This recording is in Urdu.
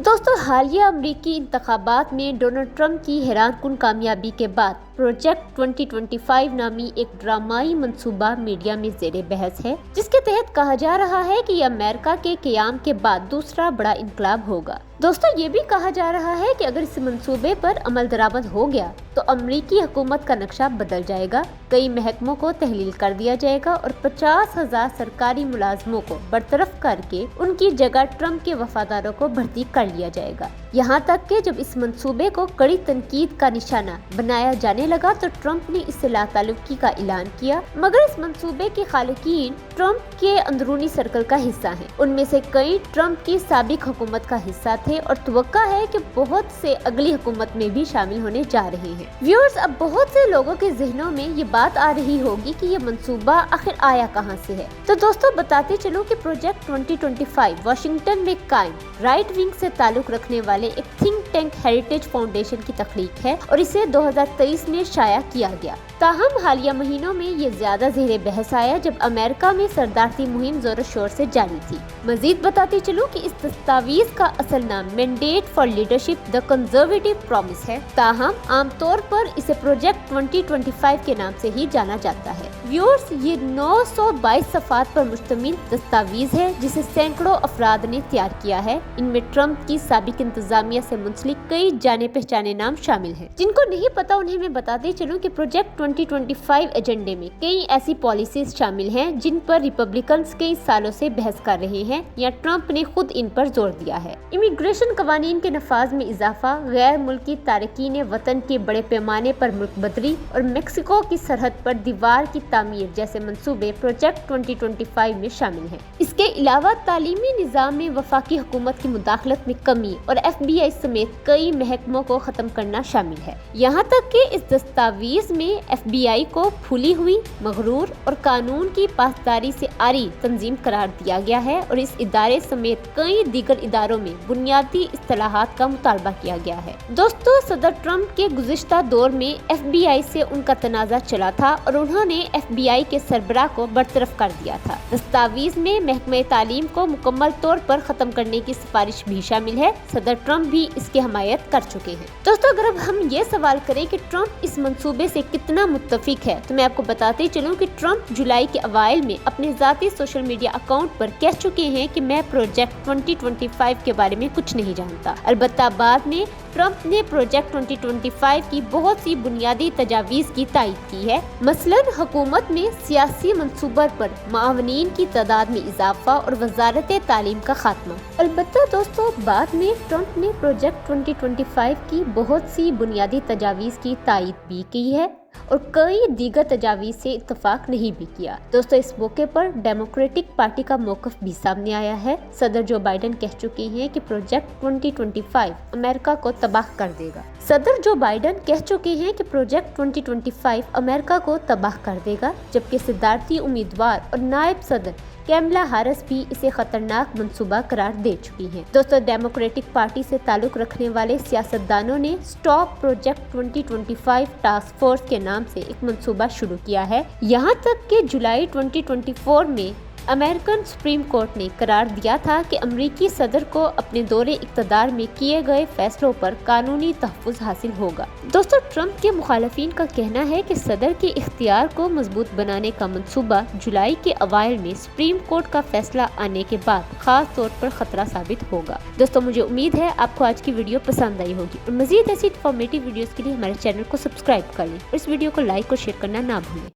دوستو حالیہ امریکی انتخابات میں ڈونلڈ ٹرمپ کی حیران کن کامیابی کے بعد پروجیکٹ 2025 نامی ایک ڈرامائی منصوبہ میڈیا میں زیر بحث ہے، جس کے تحت کہا جا رہا ہے کہ یہ امریکہ کے قیام کے بعد دوسرا بڑا انقلاب ہوگا۔ دوستو یہ بھی کہا جا رہا ہے کہ اگر اس منصوبے پر عمل درآمد ہو گیا تو امریکی حکومت کا نقشہ بدل جائے گا، کئی محکموں کو تحلیل کر دیا جائے گا اور 50,000 سرکاری ملازموں کو برطرف کر کے ان کی جگہ ٹرمپ کے وفاداروں کو بھرتی کر لیا جائے گا۔ یہاں تک کہ جب اس منصوبے کو کڑی تنقید کا نشانہ بنایا جانے لگا تو ٹرمپ نے اس سے لا تعلقی کا اعلان کیا، مگر اس منصوبے کے خالقین ٹرمپ کے اندرونی سرکل کا حصہ ہیں۔ ان میں سے کئی ٹرمپ کی سابق حکومت کا حصہ تھے اور توقع ہے کہ بہت سے اگلی حکومت میں بھی شامل ہونے جا رہے ہیں۔ ویورز، اب بہت سے لوگوں کے ذہنوں میں یہ بات آ رہی ہوگی کہ یہ منصوبہ آخر آیا کہاں سے ہے۔ تو دوستو بتاتے چلو کہ پروجیکٹ 2025 واشنگٹن میں قائم رائٹ ونگ سے تعلق رکھنے والے ایک تھنک ٹینک ہیریٹیج فاؤنڈیشن کی تخلیق ہے اور اسے 2023 میں شائع کیا گیا۔ تاہم حالیہ مہینوں میں یہ زیادہ زیر بحث آیا جب امریکہ میں صدارتی مہم زور و شور سے جاری تھی۔ مزید بتاتے چلو کہ اس دستاویز کا اصل نام mandate for leadership the conservative promise ہے، تاہم عام طور پر اسے پروجیکٹ 2025 کے نام سے ہی جانا جاتا ہے۔ ویورز، یہ 922 صفحات پر مشتمل دستاویز ہے جسے سینکڑوں افراد نے تیار کیا ہے۔ ان میں ٹرمپ کی سابق انتظامیہ سے منسلک کئی جانے پہچانے نام شامل ہیں۔ جن کو نہیں پتا انہیں میں بتاتے چلوں کہ پروجیکٹ 2025 ایجنڈے میں کئی ایسی پالیسیز شامل ہیں جن پر ریپبلکنز کئی سالوں سے بحث کر رہے ہیں یا ٹرمپ نے خود ان پر زور دیا ہے۔ امیگریشن قوانین کے نفاذ میں اضافہ، غیر ملکی تارکین وطن کے بڑے پیمانے پر ملک بدری اور میکسیکو کی سرحد پر دیوار کی تعمیر جیسے منصوبے پروجیکٹ 2025 میں شامل ہیں۔ اس کے علاوہ تعلیمی نظام میں وفاقی حکومت کی مداخلت میں کمی اور FBI سمیت کئی محکموں کو ختم کرنا شامل ہے۔ یہاں تک کہ اس دستاویز میں FBI کو پھولی ہوئی، مغرور اور قانون کی پاسداری سے عاری تنظیم قرار دیا گیا ہے اور اس ادارے سمیت کئی دیگر اداروں میں بنیادی اصلاحات کا مطالبہ کیا گیا ہے۔ دوستو، صدر ٹرمپ کے گزشتہ دور میں FBI سے ان کا تنازع چلا تھا اور انہوں نے FBI کے سربراہ کو برطرف کر دیا تھا۔ دستاویز میں محکمہ تعلیم کو مکمل طور پر ختم کرنے کی سفارش بھی شامل ہے۔ صدر ٹرمپ بھی اس کی حمایت کر چکے ہیں۔ دوستو، اگر اب ہم یہ سوال کریں کہ ٹرمپ اس منصوبے سے کتنا متفق ہے تو میں آپ کو بتاتے چلوں کہ ٹرمپ جولائی کے اوائل میں اپنے ذاتی سوشل میڈیا اکاؤنٹ پر کہہ چکے ہیں کہ میں پروجیکٹ 2025 کے بارے میں کچھ نہیں جانتا۔ البتہ بعد میں ٹرمپ نے پروجیکٹ 2025 کی بہت سی بنیادی تجاویز کی تائید کی ہے، مثلاً حکومت میں سیاسی منصوبوں پر معاونین کی تعداد میں اضافہ اور وزارت تعلیم کا خاتمہ۔ البتہ دوستو، بعد میں ٹرمپ نے پروجیکٹ 2025 کی بہت سی بنیادی تجاویز کی تائید بھی کی ہے اور کئی دیگر تجاویز سے اتفاق نہیں بھی کیا۔ دوستو، اس موقع پر ڈیموکریٹک پارٹی کا موقف بھی سامنے آیا ہے۔ صدر جو بائیڈن کہہ چکے ہیں کہ پروجیکٹ 2025 امریکہ کو تباہ کر دے گا۔ صدر جو بائیڈن کہہ چکے ہیں کہ پروجیکٹ 2025 امریکہ کو تباہ کر دے گا، جبکہ صدارتی امیدوار اور نائب صدر کیملا ہیرس بھی اسے خطرناک منصوبہ قرار دے چکی ہیں۔ دوستو، ڈیموکریٹک پارٹی سے تعلق رکھنے والے سیاستدانوں نے سٹاپ پروجیکٹ 2025 ٹاسک فورس کے نام سے ایک منصوبہ شروع کیا ہے، یہاں تک کہ جولائی 2024 میں امریکن سپریم کورٹ نے قرار دیا تھا کہ امریکی صدر کو اپنے دور اقتدار میں کیے گئے فیصلوں پر قانونی تحفظ حاصل ہوگا۔ دوستو، ٹرمپ کے مخالفین کا کہنا ہے کہ صدر کے اختیار کو مضبوط بنانے کا منصوبہ جولائی کے اوائل میں سپریم کورٹ کا فیصلہ آنے کے بعد خاص طور پر خطرہ ثابت ہوگا۔ دوستو، مجھے امید ہے آپ کو آج کی ویڈیو پسند آئی ہوگی اور مزید ایسی انفارمیٹیو ویڈیوز کے لیے ہمارے چینل کو سبسکرائب کر لیں اور اس ویڈیو کو لائک اور شیئر کرنا نہ بھولیں۔